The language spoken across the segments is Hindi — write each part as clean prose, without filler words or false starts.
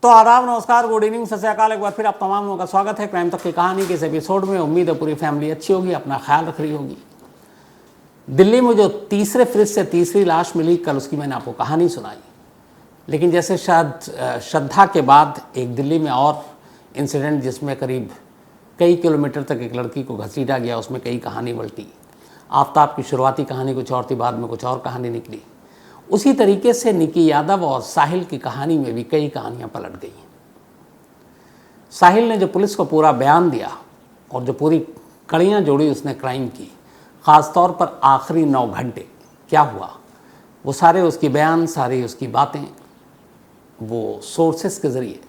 तो आदाब, नमस्कार, गुड इवनिंग, सत श्री अकाल। एक बार फिर आप तमाम लोगों का स्वागत है क्राइम तक की कहानी के इस एपिसोड में। उम्मीद है पूरी फैमिली अच्छी होगी, अपना ख्याल रख रही होगी। दिल्ली में जो तीसरे फ्रिज से तीसरी लाश मिली, कल उसकी मैंने आपको कहानी सुनाई। लेकिन जैसे शायद श्रद्धा के बाद एक दिल्ली में और इंसिडेंट जिसमें करीब कई किलोमीटर तक एक लड़की को घसीटा गया, उसमें कई कहानी पलटी। आफ्ताब की शुरुआती कहानी कुछ और थी, बाद में कुछ और कहानी निकली। उसी तरीके से निकी यादव और साहिल की कहानी में भी कई कहानियां पलट गई। साहिल ने जो पुलिस को पूरा बयान दिया और जो पूरी कड़ियां जोड़ी उसने क्राइम की, ख़ास तौर पर आखिरी 9 घंटे क्या हुआ, वो सारे उसकी बयान, सारी उसकी बातें वो सोर्सेस के ज़रिए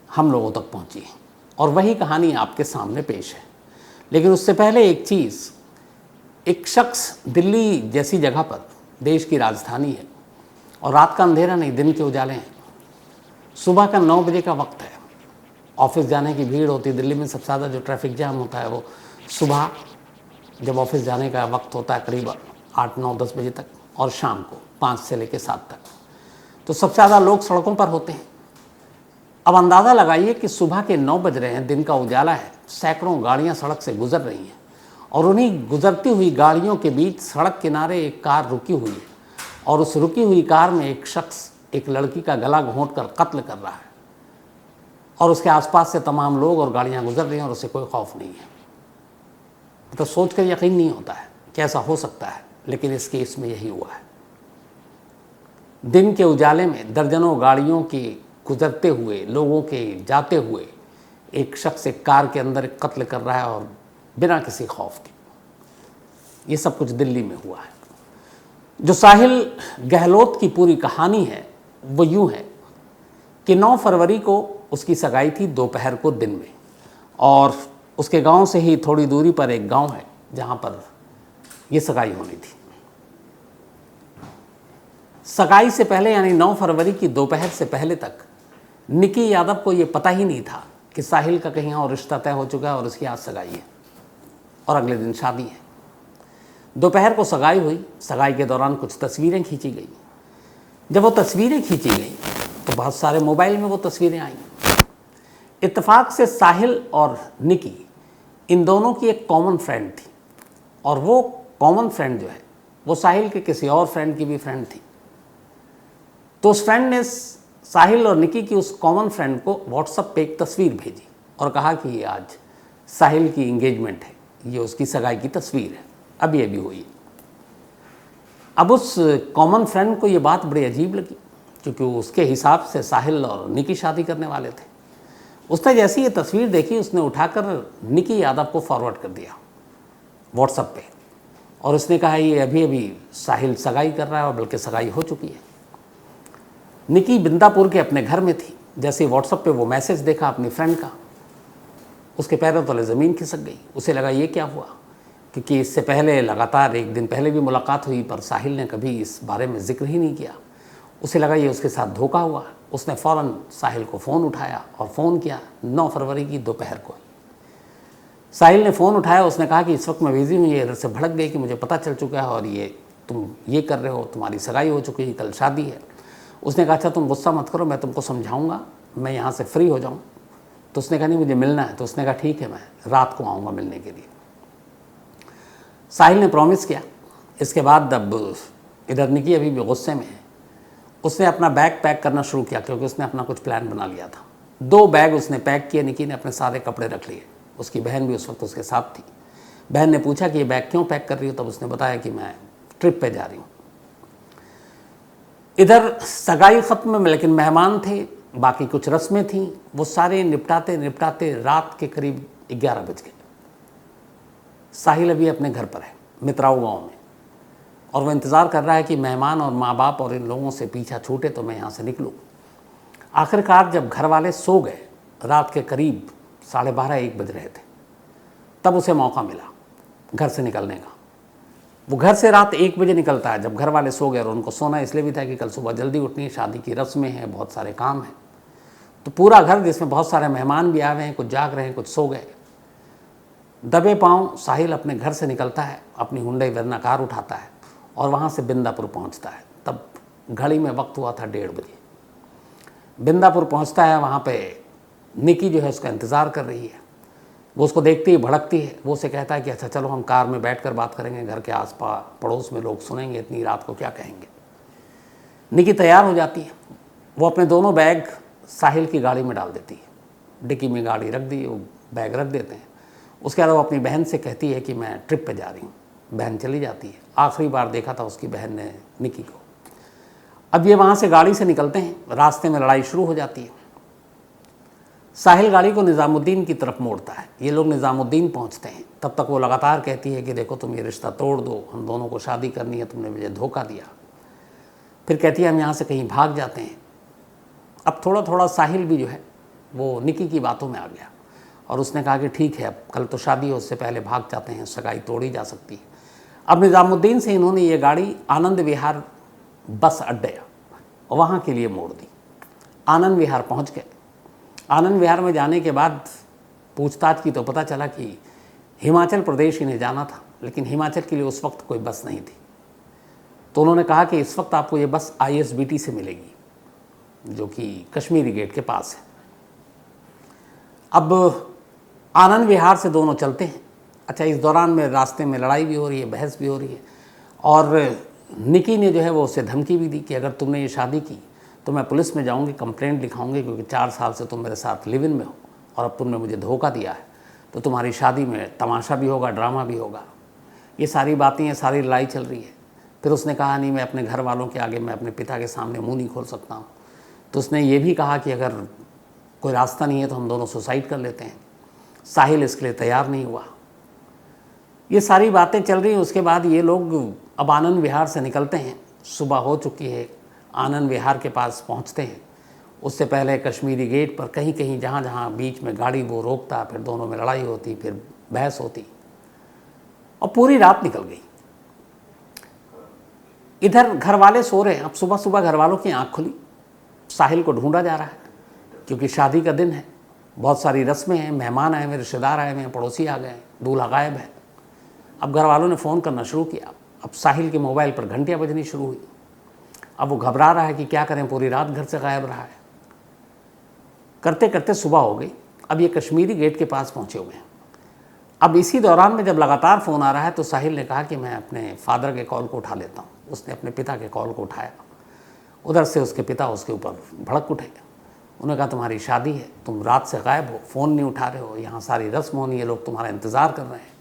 हम लोगों तक पहुंची है और वही कहानी आपके सामने पेश है। लेकिन उससे पहले एक चीज़, एक शख्स दिल्ली जैसी जगह पर, देश की राजधानी है और रात का अंधेरा नहीं, दिन के उजाले हैं, सुबह का 9 बजे का वक्त है, ऑफिस जाने की भीड़ होती है। दिल्ली में सबसे ज़्यादा जो ट्रैफिक जाम होता है वो सुबह जब ऑफिस जाने का वक्त होता है, करीब 8, 9, 10 बजे तक, और शाम को 5 से लेकर 7 तक, तो सबसे ज़्यादा लोग सड़कों पर होते हैं। अब अंदाज़ा लगाइए कि सुबह के 9 बज रहे हैं, दिन का उजाला है, सैकड़ों गाड़ियाँ सड़क से गुजर रही हैं और उन्हीं गुजरती हुई गाड़ियों के बीच सड़क किनारे एक कार रुकी हुई है और उस रुकी हुई कार में एक शख्स एक लड़की का गला घोंटकर कत्ल कर रहा है और उसके आसपास से तमाम लोग और गाड़ियां गुजर रही हैं और उसे कोई खौफ नहीं है। तो सोच कर यकीन नहीं होता है कि ऐसा हो सकता है, लेकिन इस केस में यही हुआ है। दिन के उजाले में दर्जनों गाड़ियों के गुजरते हुए, लोगों के जाते हुए, एक शख्स एक कार के अंदर कत्ल कर रहा है और बिना किसी खौफ के। ये सब कुछ दिल्ली में हुआ है। जो साहिल गहलोत की पूरी कहानी है वो यूँ है कि 9 फरवरी को उसकी सगाई थी, दोपहर को, दिन में, और उसके गांव से ही थोड़ी दूरी पर एक गांव है जहां पर ये सगाई होनी थी। सगाई से पहले यानी 9 फरवरी की दोपहर से पहले तक निकी यादव को ये पता ही नहीं था कि साहिल का कहीं और रिश्ता तय हो चुका है और उसकी आज सगाई है और अगले दिन शादी है। दोपहर को सगाई हुई। सगाई के दौरान कुछ तस्वीरें खींची गई। जब वो तस्वीरें खींची गई तो बहुत सारे मोबाइल में वो तस्वीरें आई। इत्तेफाक से साहिल और निकी, इन दोनों की एक कॉमन फ्रेंड थी और वो कॉमन फ्रेंड जो है वो साहिल के किसी और फ्रेंड की भी फ्रेंड थी। तो उस फ्रेंड ने साहिल और निकी की उस कॉमन फ्रेंड को व्हाट्सएप पे एक तस्वीर भेजी और कहा कि ये आज साहिल की इंगेजमेंट है, ये उसकी सगाई की तस्वीर है, अभी अभी हुई। अब उस कॉमन फ्रेंड को ये बात बड़ी अजीब लगी क्योंकि उसके हिसाब से साहिल और निकी शादी करने वाले थे। उसने जैसी ये तस्वीर देखी, उसने उठाकर निकी यादव को फॉरवर्ड कर दिया व्हाट्सएप पे और उसने कहा ये अभी अभी साहिल सगाई कर रहा है और बल्कि सगाई हो चुकी है। निकी बिंदापुर के अपने घर में थी। जैसे व्हाट्सएप पे वो मैसेज देखा अपनी फ्रेंड का, उसके पैरों तले ज़मीन खिसक गई। उसे लगा ये क्या हुआ, क्योंकि इससे पहले लगातार 1 दिन पहले भी मुलाकात हुई पर साहिल ने कभी इस बारे में जिक्र ही नहीं किया। उसे लगा ये उसके साथ धोखा हुआ। उसने फ़ौरन साहिल को फ़ोन उठाया और फ़ोन किया 9 फरवरी की दोपहर को। साहिल ने फ़ोन उठाया, उसने कहा कि इस वक्त मैं बिज़ी हूँ। ये इधर से भड़क गई कि मुझे पता चल चुका है और ये तुम ये कर रहे हो, तुम्हारी सगाई हो चुकी है, कल शादी है। उसने कहा अच्छा तुम गुस्सा मत करो, मैं तुमको समझाऊँगा, मैं यहाँ से फ्री हो जाऊँ। तो उसने कहा नहीं मुझे मिलना है। तो उसने कहा ठीक है, मैं रात को आऊँगा मिलने के लिए। साहिल ने प्रॉमिस किया। इसके बाद अब इधर निकी अभी भी गुस्से में है। उसने अपना बैग पैक करना शुरू किया क्योंकि उसने अपना कुछ प्लान बना लिया था। 2 बैग उसने पैक किए। निकी ने अपने सारे कपड़े रख लिए। उसकी बहन भी उस वक्त उसके साथ थी। बहन ने पूछा कि ये बैग क्यों पैक कर रही हो, तब उसने बताया कि मैं ट्रिप पे जा रही हूँ। इधर सगाई ख़त्म में, लेकिन मेहमान थे, बाकी कुछ रस्में थीं, वो सारे निपटाते निपटाते रात के करीब 11 बज गए। साहिल अभी अपने घर पर है, मित्राऊ गांव में, और वह इंतज़ार कर रहा है कि मेहमान और माँ बाप और इन लोगों से पीछा छूटे तो मैं यहाँ से निकलूँ। आखिरकार जब घर वाले सो गए, रात के करीब 12:30-1 बज रहे थे, तब उसे मौका मिला घर से निकलने का। वो घर से रात 1 बजे निकलता है जब घर वाले सो गए, और उनको सोना इसलिए भी था कि कल सुबह जल्दी उठनी है, शादी की रस्में हैं, बहुत सारे काम हैं। तो पूरा घर, जिसमें बहुत सारे मेहमान भी आए हैं, कुछ जाग रहे हैं, कुछ सो गए, दबे पांव साहिल अपने घर से निकलता है, अपनी हुंडई वर्ना कार उठाता है और वहाँ से बिंदापुर पहुँचता है। तब घड़ी में वक्त हुआ था 1:30 बजे। बिंदापुर पहुंचता है, वहाँ पे निकी जो है उसका इंतज़ार कर रही है। वो उसको देखती है, भड़कती है। वो उसे कहता है कि अच्छा चलो हम कार में बैठकर बात करेंगे, घर के आसपास पड़ोस में लोग सुनेंगे, इतनी रात को क्या कहेंगे। निकी तैयार हो जाती है। वो अपने दोनों बैग साहिल की गाड़ी में डाल देती है। डिक्की में गाड़ी रख दी, वो बैग रख देते हैं। उसके बाद वो अपनी बहन से कहती है कि मैं ट्रिप पे जा रही हूँ। बहन चली जाती है। आखिरी बार देखा था उसकी बहन ने निकी को। अब ये वहाँ से गाड़ी से निकलते हैं, रास्ते में लड़ाई शुरू हो जाती है। साहिल गाड़ी को निज़ामुद्दीन की तरफ मोड़ता है। ये लोग निज़ामुद्दीन पहुँचते हैं। तब तक वो लगातार कहती है कि देखो तुम ये रिश्ता तोड़ दो, हम दोनों को शादी करनी है, तुमने मुझे धोखा दिया। फिर कहती है हम यहाँ से कहीं भाग जाते हैं। अब थोड़ा थोड़ा साहिल भी जो है वो निकी की बातों में आ गया और उसने कहा कि ठीक है, अब कल तो शादी है, उससे पहले भाग जाते हैं, सगाई तोड़ी जा सकती है। अब निज़ामुद्दीन से इन्होंने ये गाड़ी आनंद विहार बस अड्डे वहाँ के लिए मोड़ दी। आनंद विहार पहुँच गए। आनंद विहार में जाने के बाद पूछताछ की तो पता चला कि हिमाचल प्रदेश इन्हें जाना था, लेकिन हिमाचल के लिए उस वक्त कोई बस नहीं थी। तो उन्होंने कहा कि इस वक्त आपको ये बस ISBT से मिलेगी, जो कि कश्मीरी गेट के पास है। अब आनंद विहार से दोनों चलते हैं। अच्छा, इस दौरान में रास्ते में लड़ाई भी हो रही है, बहस भी हो रही है, और निकी ने जो है वो उसे धमकी भी दी कि अगर तुमने ये शादी की तो मैं पुलिस में जाऊंगी, कंप्लेंट लिखाऊंगी, क्योंकि 4 साल से तुम मेरे साथ लिव इन में हो और अब तुमने मुझे धोखा दिया है, तो तुम्हारी शादी में तमाशा भी होगा, ड्रामा भी होगा। ये सारी बातें, ये सारी लड़ाई चल रही है। फिर उसने कहा नहीं, मैं अपने घर वालों के आगे, मैं अपने पिता के सामने मुँह नहीं खोल सकता हूँ। तो उसने ये भी कहा कि अगर कोई रास्ता नहीं है तो हम दोनों सुसाइड कर लेते हैं। साहिल इसके लिए तैयार नहीं हुआ। ये सारी बातें चल रही हैं। उसके बाद ये लोग अब आनंद विहार से निकलते हैं। सुबह हो चुकी है, आनंद विहार के पास पहुंचते हैं। उससे पहले कश्मीरी गेट पर कहीं कहीं जहाँ जहाँ बीच में गाड़ी वो रोकता, फिर दोनों में लड़ाई होती, फिर बहस होती, और पूरी रात निकल गई। इधर घर वाले सो रहे हैं। अब सुबह सुबह घर वालों की आँख खुली। साहिल को ढूंढा जा रहा है, क्योंकि शादी का दिन है, बहुत सारी रस्में हैं, मेहमान आए हुए, रिश्तेदार आए हुए हैं, पड़ोसी आ गए, दूल्हा गायब है। अब घर वालों ने फ़ोन करना शुरू किया। अब साहिल के मोबाइल पर घंटियाँ बजनी शुरू हुई। अब वो घबरा रहा है कि क्या करें, पूरी रात घर से गायब रहा है। करते करते सुबह हो गई। अब ये कश्मीरी गेट के पास पहुँचे हुए हैं। अब इसी दौरान में जब लगातार फ़ोन आ रहा है तो साहिल ने कहा कि मैं अपने फादर के कॉल को उठा लेता हूँ। उसने अपने पिता के कॉल को उठाया। उधर से उसके पिता उसके ऊपर भड़क उठे। उन्होंने कहा तुम्हारी शादी है, तुम रात से गायब हो, फ़ोन नहीं उठा रहे हो, यहाँ सारी रस्म होनी है, लोग तुम्हारा इंतज़ार कर रहे हैं।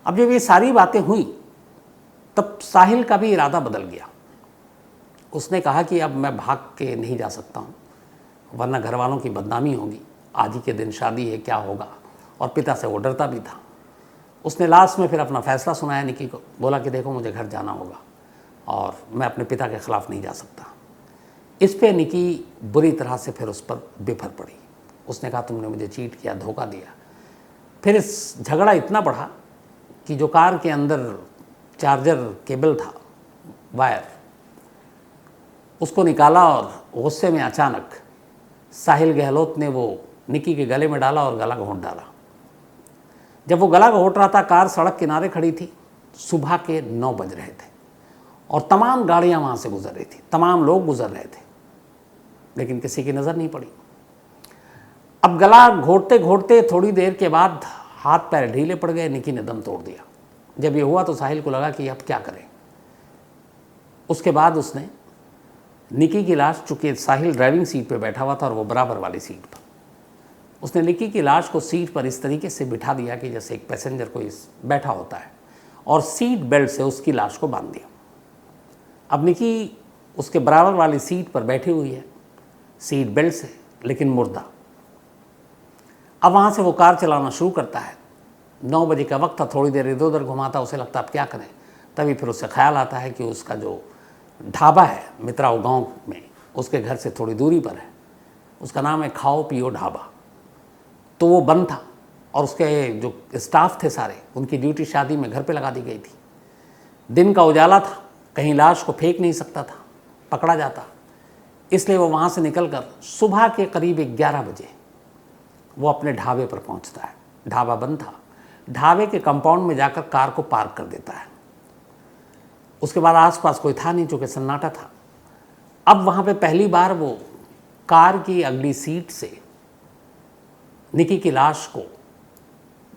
अब जब ये सारी बातें हुई तब साहिल का भी इरादा बदल गया। उसने कहा कि अब मैं भाग के नहीं जा सकता हूँ, वरना घर वालों की बदनामी होगी, आज ही के दिन शादी है, क्या होगा। और पिता से वो डरता भी था। उसने लास्ट में फिर अपना फ़ैसला सुनाया निकी को। बोला कि देखो मुझे घर जाना होगा और मैं अपने पिता के ख़िलाफ़ नहीं जा सकता। इस पे निकी बुरी तरह से फिर उस पर बिफर पड़ी। उसने कहा तुमने मुझे चीट किया, धोखा दिया। फिर इस झगड़ा इतना बढ़ा कि जो कार के अंदर चार्जर केबल था, वायर, उसको निकाला और गुस्से में अचानक साहिल गहलोत ने वो निकी के गले में डाला और गला घोंट डाला। जब वो गला घोंट रहा था, कार सड़क किनारे खड़ी थी। सुबह के 9 बज रहे थे और तमाम गाड़ियां वहाँ से गुजर रही थी, तमाम लोग गुजर रहे थे, लेकिन किसी की नज़र नहीं पड़ी। अब गला घोटते घोटते थोड़ी देर के बाद हाथ पैर ढीले पड़ गए, निकी ने दम तोड़ दिया। जब ये हुआ तो साहिल को लगा कि अब क्या करें। उसके बाद उसने निकी की लाश, चूँकि साहिल ड्राइविंग सीट पे बैठा हुआ था और वो बराबर वाली सीट पर, उसने निकी की लाश को सीट पर इस तरीके से बिठा दिया कि जैसे एक पैसेंजर कोई बैठा होता है, और सीट बेल्ट से उसकी लाश को बांध दिया। अब निकी उसके बराबर वाली सीट पर बैठी हुई है, सीट बेल्ट से, लेकिन मुर्दा। अब वहाँ से वो कार चलाना शुरू करता है। 9 बजे का वक्त था, थोड़ी देर इधर उधर घुमाता, उसे लगता अब क्या करें। तभी फिर उसे ख्याल आता है कि उसका जो ढाबा है मित्राओ गांव में, उसके घर से थोड़ी दूरी पर है, उसका नाम है खाओ पियो ढाबा। तो वो बंद था और उसके जो स्टाफ थे सारे, उनकी ड्यूटी शादी में घर पे लगा दी गई थी। दिन का उजाला था, कहीं लाश को फेंक नहीं सकता था, पकड़ा जाता। इसलिए वो वहाँ से निकलकर सुबह के करीब 11 बजे वो अपने ढाबे पर पहुँचता है। ढाबा बंद था। ढाबे के कंपाउंड में जाकर कार को पार्क कर देता है। उसके बाद आसपास कोई था नहीं, चूँकि सन्नाटा था। अब वहाँ पे पहली बार वो कार की अगली सीट से निकी की लाश को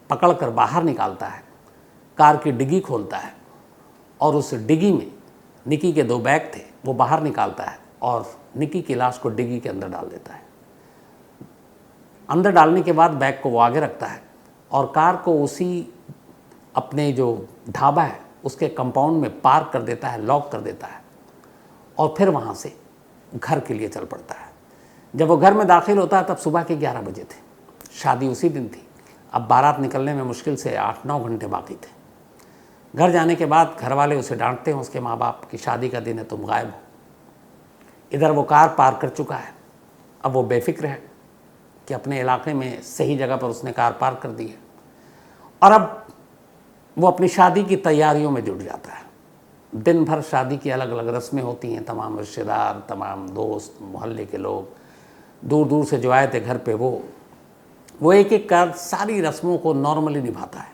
पकड़कर बाहर निकालता है, कार की डिग्गी खोलता है और उस डिग्गी में निकी के 2 बैग थे वो बाहर निकालता है और निकी की लाश को डिग्गी के अंदर डाल देता है। अंदर डालने के बाद बैग को वो आगे रखता है और कार को उसी अपने जो ढाबा है उसके कंपाउंड में पार्क कर देता है, लॉक कर देता है और फिर वहाँ से घर के लिए चल पड़ता है। जब वो घर में दाखिल होता है तब सुबह के 11 बजे थे, शादी उसी दिन थी। अब बारात निकलने में मुश्किल से 8-9 घंटे बाकी थे। घर जाने के बाद घर वाले उसे डांटते हैं, उसके माँ बाप की शादी का दिन है, तुम गायब हो। इधर वो कार पार्क कर चुका है, अब वो बेफिक्र है कि अपने इलाके में सही जगह पर उसने कार पार्क कर दी है और अब वो अपनी शादी की तैयारियों में जुट जाता है। दिन भर शादी की अलग अलग रस्में होती हैं, तमाम रिश्तेदार, तमाम दोस्त, मोहल्ले के लोग दूर दूर से जो आए थे घर पे वो एक एक कर सारी रस्मों को नॉर्मली निभाता है।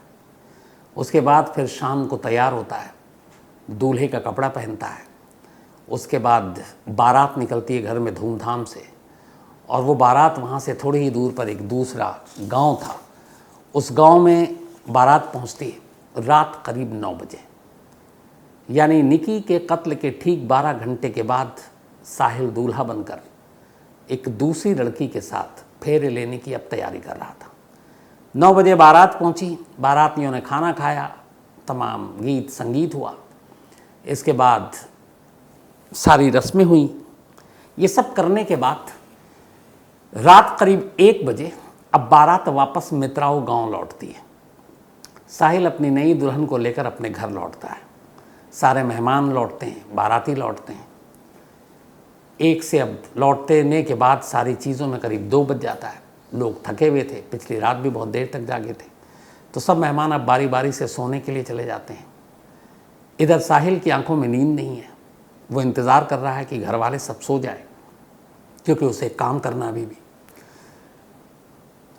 उसके बाद फिर शाम को तैयार होता है, दूल्हे का कपड़ा पहनता है। उसके बाद बारात निकलती है घर में धूमधाम से और वो बारात वहाँ से थोड़ी ही दूर पर एक दूसरा गांव था, उस गांव में बारात पहुँचती है रात करीब 9 बजे। यानी निकी के कत्ल के ठीक 12 घंटे के बाद साहिल दूल्हा बनकर एक दूसरी लड़की के साथ फेरे लेने की अब तैयारी कर रहा था। 9 बजे बारात पहुंची, बारातियों ने खाना खाया, तमाम गीत संगीत हुआ। इसके बाद सारी रस्में हुई। ये सब करने के बाद रात करीब 1 बजे अब बारात वापस मित्राओं गांव लौटती है। साहिल अपनी नई दुल्हन को लेकर अपने घर लौटता है। सारे मेहमान लौटते हैं, बाराती लौटते हैं। 1 से अब लौटने के बाद सारी चीज़ों में करीब 2 बज जाता है। लोग थके हुए थे, पिछली रात भी बहुत देर तक जागे थे, तो सब मेहमान अब बारी बारी से सोने के लिए चले जाते हैं। इधर साहिल की आंखों में नींद नहीं है, वो इंतज़ार कर रहा है कि घर वाले सब सो जाए, क्योंकि उसे काम करना अभी भी।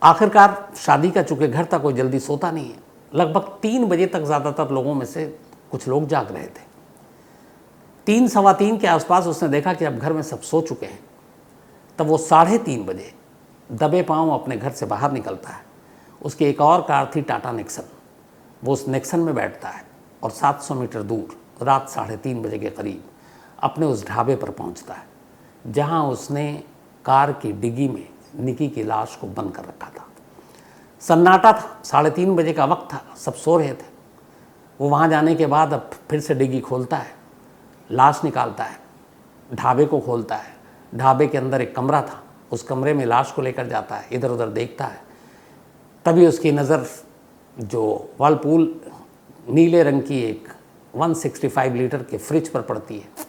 आखिरकार शादी का चूँकि घर था, कोई जल्दी सोता नहीं है। लगभग 3 बजे तक ज़्यादातर लोगों में से कुछ लोग जाग रहे थे। 3 सवा 3 के आसपास उसने देखा कि अब घर में सब सो चुके हैं। तब वो 3:30 बजे दबे पांव अपने घर से बाहर निकलता है। उसकी एक और कार थी, टाटा नेक्सन। वो उस नेक्सन में बैठता है और 700 मीटर दूर रात 3:30 बजे के करीब अपने उस ढाबे पर पहुंचता है जहां उसने कार की डिग्गी में निकी की लाश को बंद कर रखा था। सन्नाटा था, 3:30 बजे का वक्त था, सब सो रहे थे। वो वहाँ जाने के बाद अब फिर से डिग्गी खोलता है, लाश निकालता है, ढाबे को खोलता है। ढाबे के अंदर एक कमरा था, उस कमरे में लाश को लेकर जाता है, इधर उधर देखता है। तभी उसकी नज़र जो वर्लपूल नीले रंग की एक 165 लीटर के फ्रिज पर पड़ती है।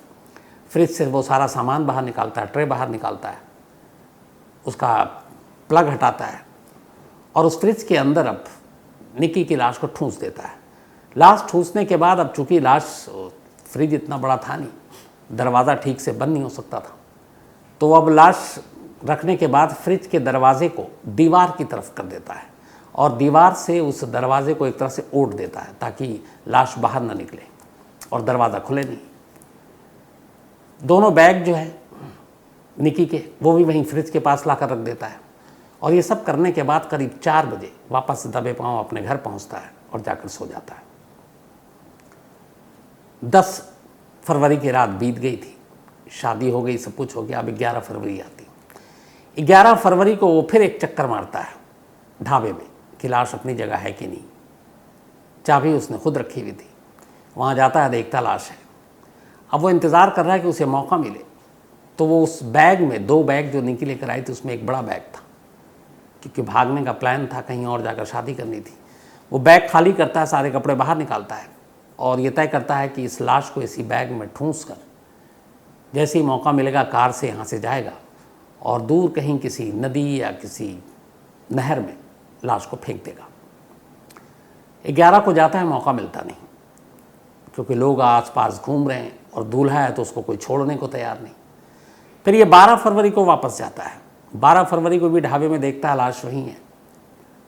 फ्रिज से वो सारा सामान बाहर निकालता है, ट्रे बाहर निकालता है, उसका प्लग हटाता है और उस फ्रिज के अंदर अब निकी की लाश को ठूंस देता है। लाश ठूंसने के बाद अब चूँकि लाश, फ्रिज इतना बड़ा था नहीं, दरवाज़ा ठीक से बंद नहीं हो सकता था, तो अब लाश रखने के बाद फ्रिज के दरवाजे को दीवार की तरफ कर देता है और दीवार से उस दरवाजे को एक तरह से ओट देता है ताकि लाश बाहर ना निकले और दरवाज़ा खुले नहीं। दोनों बैग जो है निकी के, वो भी वहीं फ्रिज के पास लाकर रख देता है और ये सब करने के बाद करीब 4 बजे वापस दबे पांव अपने घर पहुंचता है और जाकर सो जाता है। 10 फरवरी की रात बीत गई थी, शादी हो गई, सब कुछ हो गया। अब 11 फरवरी आती। 11 फरवरी को वो फिर एक चक्कर मारता है ढाबे में कि लाश अपनी जगह है कि नहीं। चाबी उसने खुद रखी हुई थी। वहाँ जाता है, देखता लाश है। अब वो इंतज़ार कर रहा है कि उसे मौका मिले, तो वो उस बैग में 2 बैग जो निकी लेकर आई थी उसमें एक बड़ा बैग था, क्योंकि भागने का प्लान था, कहीं और जाकर शादी करनी थी। वो बैग खाली करता है, सारे कपड़े बाहर निकालता है और ये तय करता है कि इस लाश को इसी बैग में ठूंस कर जैसे ही मौका मिलेगा कार से यहाँ से जाएगा और दूर कहीं किसी नदी या किसी नहर में लाश को फेंक देगा। 11 को जाता है, मौका मिलता नहीं, क्योंकि लोग आसपास घूम रहे हैं और दूल्हा है तो उसको कोई छोड़ने को तैयार नहीं। फिर ये 12 फरवरी को वापस जाता है। 12 फरवरी को भी ढाबे में देखता है लाश वहीं है।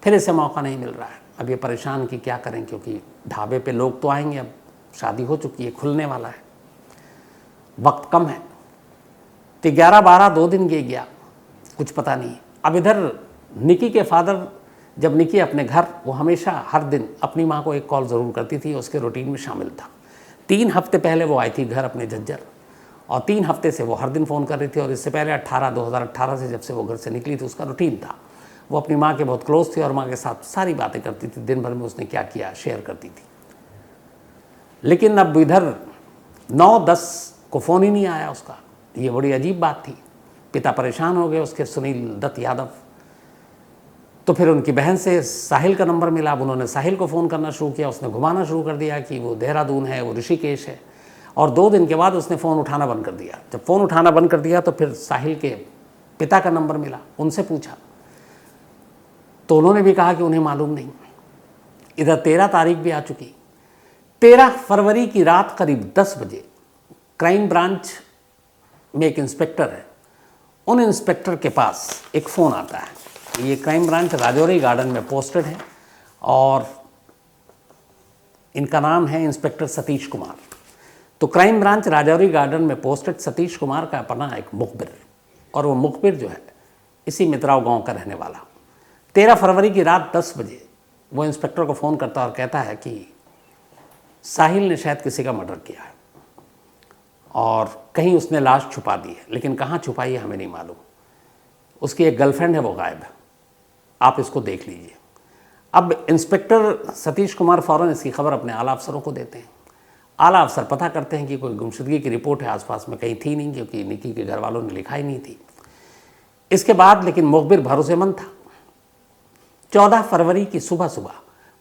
फिर इसे मौका नहीं मिल रहा है। अब ये परेशान कि क्या करें, क्योंकि ढाबे पे लोग तो आएंगे, अब शादी हो चुकी है, खुलने वाला है, वक्त कम है। तो 11-12 2 दिन गया। कुछ पता नहीं। अब इधर निकी के फादर, जब निकी अपने घर, वो हमेशा हर दिन अपनी माँ को एक कॉल ज़रूर करती थी, उसके रूटीन में शामिल था। 3 हफ्ते पहले वो आई थी घर अपने झज्जर, और 3 हफ्ते से वो हर दिन फ़ोन कर रही थी। और इससे पहले 2018 से जब से वो घर से निकली थी, उसका रूटीन था। वो अपनी माँ के बहुत क्लोज थी और माँ के साथ सारी बातें करती थी, दिन भर में उसने क्या किया शेयर करती थी। लेकिन अब इधर 9-10 को फ़ोन ही नहीं आया उसका। ये बड़ी अजीब बात थी। पिता परेशान हो गए उसके, सुनील दत्त यादव। तो फिर उनकी बहन से साहिल का नंबर मिला। अब उन्होंने साहिल को फ़ोन करना शुरू किया। उसने घुमाना शुरू कर दिया कि वो देहरादून है, वो ऋषिकेश है। और 2 दिन के बाद उसने फ़ोन उठाना बंद कर दिया। जब फ़ोन उठाना बंद कर दिया तो फिर साहिल के पिता का नंबर मिला, उनसे पूछा तो उन्होंने भी कहा कि उन्हें मालूम नहीं। इधर 13 तारीख भी आ चुकी। 13 फरवरी की रात करीब 10 बजे क्राइम ब्रांच में एक इंस्पेक्टर है, उन इंस्पेक्टर के पास एक फ़ोन आता है। ये क्राइम ब्रांच राजौरी गार्डन में पोस्टेड है और इनका नाम है इंस्पेक्टर सतीश कुमार। तो क्राइम ब्रांच राजौरी गार्डन में पोस्टेड सतीश कुमार का अपना एक मुखबिर, और वो मुखबिर जो है इसी मित्राव गांव का रहने वाला। 13 फरवरी की रात 10 बजे वो इंस्पेक्टर को फ़ोन करता और कहता है कि साहिल ने शायद किसी का मर्डर किया है और कहीं उसने लाश छुपा दी है, लेकिन कहाँ छुपाई है हमें नहीं मालूम। उसकी एक गर्लफ्रेंड है, वो गायब है, आप इसको देख लीजिए। अब इंस्पेक्टर सतीश कुमार फ़ौरन इसकी खबर अपने आला अफसरों को देते हैं। आला अफसर पता करते हैं कि कोई गुमशुदगी की रिपोर्ट है आसपास में कहीं थी नहीं, क्योंकि निकी के घर वालों ने लिखा ही नहीं थी। इसके बाद लेकिन मुखबिर भरोसेमंद था। 14 फरवरी की सुबह सुबह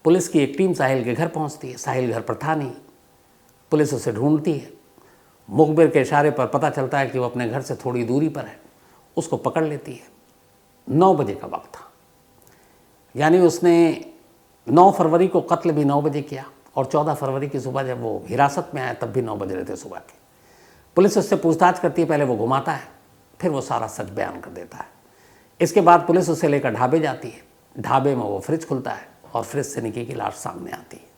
पुलिस की एक टीम साहिल के घर पहुंचती है। साहिल घर पर था नहीं। पुलिस उसे ढूंढती है। मुखबिर के इशारे पर पता चलता है कि वो अपने घर से थोड़ी दूरी पर है। उसको पकड़ लेती है। 9 बजे का वक्त था, यानी उसने 9 फरवरी को कत्ल भी 9 बजे किया, और 14 फरवरी की सुबह जब वो हिरासत में आया तब भी 9 बज रहे थे सुबह के। पुलिस उससे पूछताछ करती है। पहले वो घुमाता है, फिर वो सारा सच बयान कर देता है। इसके बाद पुलिस उसे लेकर ढाबे जाती है। ढाबे में वो फ्रिज खुलता है और फ्रिज से निकी की लाश सामने आती है।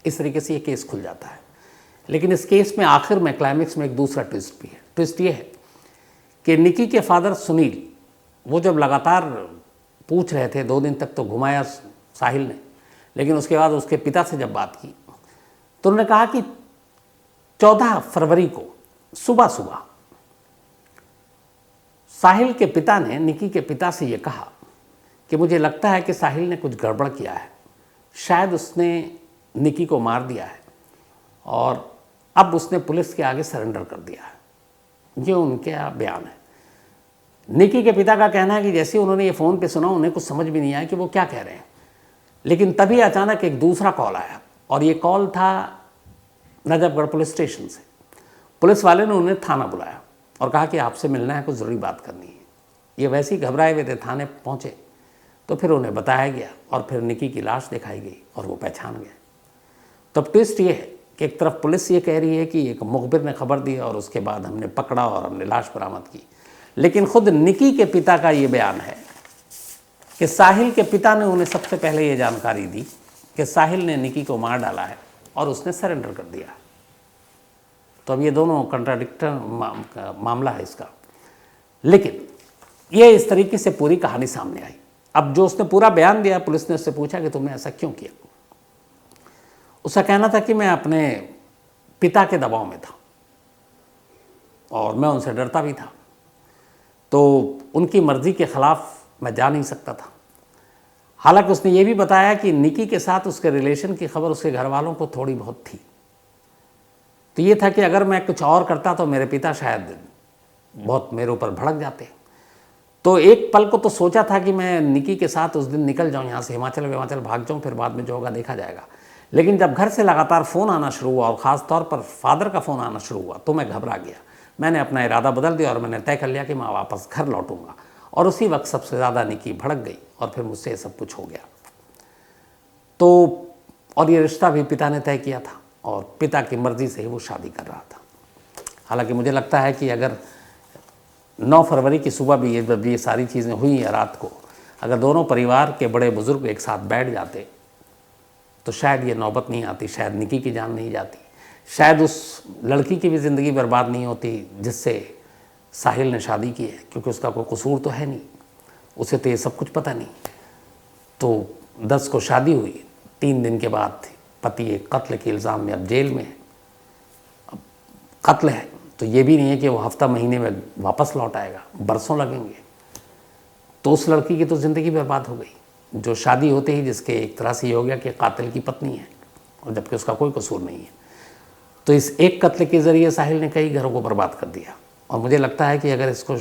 इस तरीके से ये केस खुल जाता है। लेकिन इस केस में आखिर में क्लाइमेक्स में एक दूसरा ट्विस्ट भी है। ट्विस्ट ये है कि निकी के फादर सुनील, वो जब लगातार पूछ रहे थे, 2 दिन तक तो घुमाया साहिल ने, लेकिन उसके बाद उसके पिता से जब बात की तो उन्होंने कहा कि 14 फरवरी को सुबह सुबह साहिल के पिता ने निकी के पिता से ये कहा कि मुझे लगता है कि साहिल ने कुछ गड़बड़ किया है, शायद उसने निकी को मार दिया है और अब उसने पुलिस के आगे सरेंडर कर दिया है। ये उनका बयान है। निकी के पिता का कहना है कि जैसे उन्होंने ये फ़ोन पे सुना, उन्हें कुछ समझ भी नहीं आया कि वो क्या कह रहे हैं। लेकिन तभी अचानक एक दूसरा कॉल आया, और ये कॉल था नजफगढ़ पुलिस स्टेशन से। पुलिस वाले ने उन्हें थाना बुलाया और कहा कि आपसे मिलना है, कुछ ज़रूरी बात करनी है। ये वैसे ही घबराए हुए थे। थाने पहुँचे तो फिर उन्हें बताया गया और फिर निकी की लाश दिखाई गई और वो पहचान गए। तब ट्विस्ट ये है कि एक तरफ पुलिस ये कह रही है कि एक मुखबिर ने खबर दी और उसके बाद हमने पकड़ा और हमने लाश बरामद की, लेकिन खुद निकी के पिता का ये बयान है कि साहिल के पिता ने उन्हें सबसे पहले ये जानकारी दी कि साहिल ने निकी को मार डाला है और उसने सरेंडर कर दिया। तो अब ये दोनों कंट्राडिक्टर मामला है इसका। लेकिन ये इस तरीके से पूरी कहानी सामने आई। अब जो उसने पूरा बयान दिया, पुलिस ने उससे पूछा कि तुमने ऐसा क्यों किया। उसका कहना था कि मैं अपने पिता के दबाव में था और मैं उनसे डरता भी था, तो उनकी मर्ज़ी के ख़िलाफ़ मैं जा नहीं सकता था। हालांकि उसने ये भी बताया कि निकी के साथ उसके रिलेशन की खबर उसके घर वालों को थोड़ी बहुत थी। तो ये था कि अगर मैं कुछ और करता तो मेरे पिता शायद बहुत मेरे ऊपर भड़क जाते। तो एक पल को तो सोचा था कि मैं निकी के साथ उस दिन निकल जाऊं, यहाँ से हिमाचल भाग जाऊं, फिर बाद में जो होगा देखा जाएगा। लेकिन जब घर से लगातार फ़ोन आना शुरू हुआ और ख़ास तौर पर फादर का फ़ोन आना शुरू हुआ तो मैं घबरा गया। मैंने अपना इरादा बदल दिया और मैंने तय कर लिया कि मैं वापस घर लौटूंगा। और उसी वक्त सबसे ज़्यादा निकी भड़क गई और फिर मुझसे ये सब कुछ हो गया। तो और ये रिश्ता भी पिता ने तय किया था और पिता की मर्ज़ी से ही वो शादी कर रहा था। हालांकि मुझे लगता है कि अगर 9 फरवरी की सुबह भी ये सारी चीज़ें हुई हैं रात को, अगर दोनों परिवार के बड़े बुज़ुर्ग एक साथ बैठ जाते तो शायद ये नौबत नहीं आती, शायद निकी की जान नहीं जाती, शायद उस लड़की की भी ज़िंदगी बर्बाद नहीं होती जिससे साहिल ने शादी की है, क्योंकि उसका कोई कसूर तो है नहीं, उसे तो ये सब कुछ पता नहीं। तो 10 को शादी हुई, 3 दिन के बाद पति एक कत्ल के इल्ज़ाम में अब जेल में है। अब कत्ल है तो ये भी नहीं है कि वो हफ्ता महीने में वापस लौट आएगा, बरसों लगेंगे। तो उस लड़की की तो ज़िंदगी बर्बाद हो गई, जो शादी होते ही जिसके एक तरह से ये हो गया कि कातिल की पत्नी है, और जबकि उसका कोई कसूर नहीं है। तो इस एक कत्ल के ज़रिए साहिल ने कई घरों को बर्बाद कर दिया। और मुझे लगता है कि अगर इसको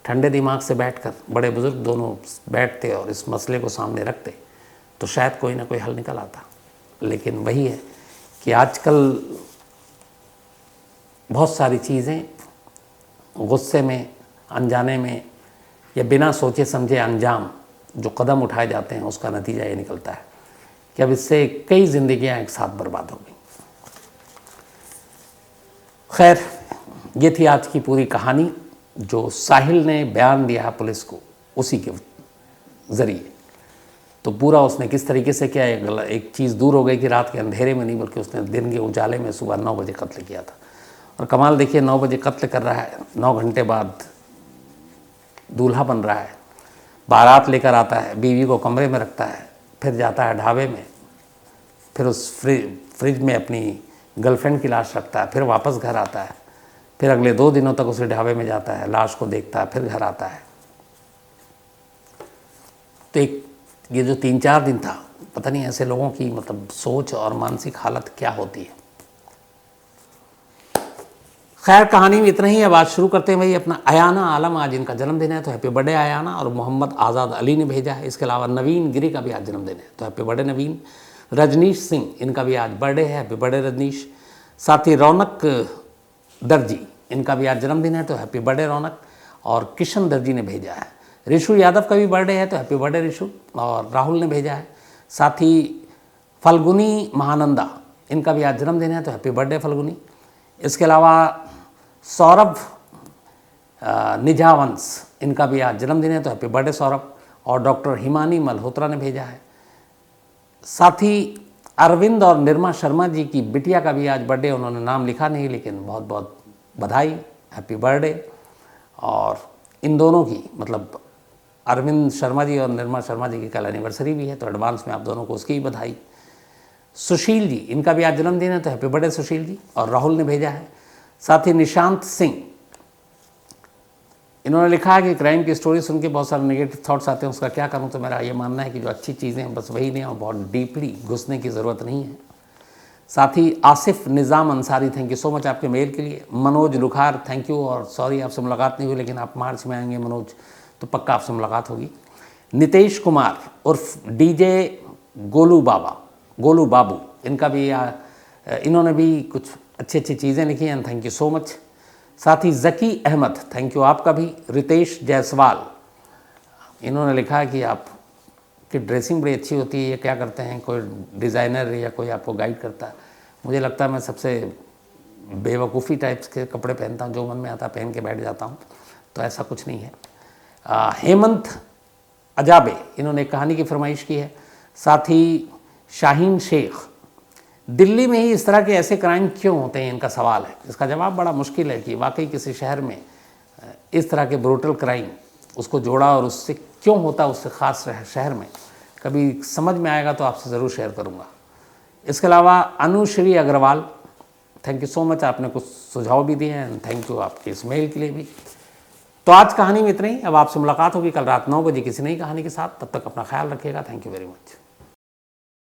ठंडे दिमाग से बैठकर बड़े बुज़ुर्ग दोनों बैठते और इस मसले को सामने रखते तो शायद कोई ना कोई हल निकल आता। लेकिन वही है कि आजकल बहुत सारी चीज़ें गुस्से में, अनजाने में या बिना सोचे समझे अंजाम जो कदम उठाए जाते हैं, उसका नतीजा ये निकलता है कि अब इससे कई ज़िंदगियां एक साथ बर्बाद हो गई। खैर, ये थी आज की पूरी कहानी जो साहिल ने बयान दिया पुलिस को, उसी के ज़रिए। तो पूरा उसने किस तरीके से किया, एक चीज़ दूर हो गई कि रात के अंधेरे में नहीं, बल्कि उसने दिन के उजाले में सुबह 9 बजे कत्ल किया था। और कमाल देखिए, 9 बजे कत्ल कर रहा है, 9 घंटे बाद दूल्हा बन रहा है, बारात लेकर आता है, बीवी को कमरे में रखता है, फिर जाता है ढाबे में, फिर उस फ्रिज में अपनी गर्लफ्रेंड की लाश रखता है, फिर वापस घर आता है, फिर अगले 2 दिनों तक उसे ढाबे में जाता है, लाश को देखता है, फिर घर आता है। तो ये जो 3-4 दिन था, पता नहीं ऐसे लोगों की मतलब सोच और मानसिक हालत क्या होती है। खैर, कहानी में इतना ही। अब आज शुरू करते हैं भाई अपना। अयाना आलम, आज इनका जन्मदिन है, तो हैप्पी बर्थडे अयाना। और मोहम्मद आज़ाद अली ने भेजा है। इसके अलावा नवीन गिरी का भी आज जन्मदिन है, तो हैप्पी बर्थडे नवीन। रजनीश सिंह, इनका भी आज बर्थडे है, हैप्पी बर्थडे रजनीश। साथ ही रौनक दर्जी, इनका भी आज जन्मदिन है, तो हैप्पी बर्थडे रौनक। और किशन दर्जी ने भेजा है। ऋषु यादव का भी बर्थडे है, तो हैप्पी बर्थडे ऋषु। और राहुल ने भेजा है। साथ ही फल्गुनी महानंदा, इनका भी आज जन्मदिन है, तो हैप्पी बर्थडे फल्गुनी। इसके अलावा सौरभ निझावंश, इनका भी आज जन्मदिन है, तो हैप्पी बर्थडे सौरभ। और डॉक्टर हिमानी मल्होत्रा ने भेजा है। साथ ही अरविंद और निर्मा शर्मा जी की बिटिया का भी आज बर्थडे, उन्होंने नाम लिखा नहीं, लेकिन बहुत बहुत बधाई, हैप्पी बर्थडे। और इन दोनों की मतलब अरविंद शर्मा जी और निर्मा शर्मा जी की कल एनिवर्सरी भी है, तो एडवांस में आप दोनों को उसकी भी बधाई। सुशील जी, इनका भी आज जन्मदिन है, तो हैप्पी बर्थडे सुशील जी। और राहुल ने भेजा है। साथ ही निशांत सिंह, इन्होंने लिखा है कि क्राइम की स्टोरी सुन के बहुत सारे नेगेटिव थॉट्स आते हैं, उसका क्या करूं। तो मेरा ये मानना है कि जो अच्छी चीज़ें हैं बस वही नहीं, और बहुत डीपली घुसने की ज़रूरत नहीं है। साथ ही Asif Nizam Ansari, thank you so much आपके मेल के लिए। Manoj Lukhar, thank you. और सॉरी आपसे मुलाकात नहीं हुई, लेकिन आप मार्च में आएंगे मनोज, तो पक्का आपसे मुलाकात होगी। नितेश कुमार उर्फ डीजे गोलू बाबू, इनका भी इन्होंने भी कुछ अच्छी चीज़ें लिखी हैं, थैंक यू सो मच। साथ ही ज़की अहमद, थैंक यू आपका भी। रितेश जायसवाल, इन्होंने लिखा है कि आपकी ड्रेसिंग बड़ी अच्छी होती है, ये क्या करते हैं, कोई डिज़ाइनर या कोई आपको गाइड करता है। मुझे लगता है मैं सबसे बेवकूफ़ी टाइप्स के कपड़े पहनता हूँ, जो मन में आता पहन के बैठ जाता हूँ, तो ऐसा कुछ नहीं है। हेमंत अजाबे, इन्होंने एक कहानी की फरमाइश की है। साथ ही शाहीन शेख, दिल्ली में ही इस तरह के ऐसे क्राइम क्यों होते हैं, इनका सवाल है। इसका जवाब बड़ा मुश्किल है कि वाकई किसी शहर में इस तरह के ब्रूटल क्राइम उसको जोड़ा और उससे क्यों होता, उससे ख़ास शहर में, कभी समझ में आएगा तो आपसे ज़रूर शेयर करूँगा। इसके अलावा Anushri Agarwal, thank you so much, आपने कुछ सुझाव भी दिए हैं, थैंक यू आपके इस मेल के लिए भी। तो आज कहानी में इतना ही। अब आपसे मुलाकात होगी कल रात 9 बजे किसी नई कहानी के साथ। तब तक अपना ख्याल रखिएगा। Thank you very much.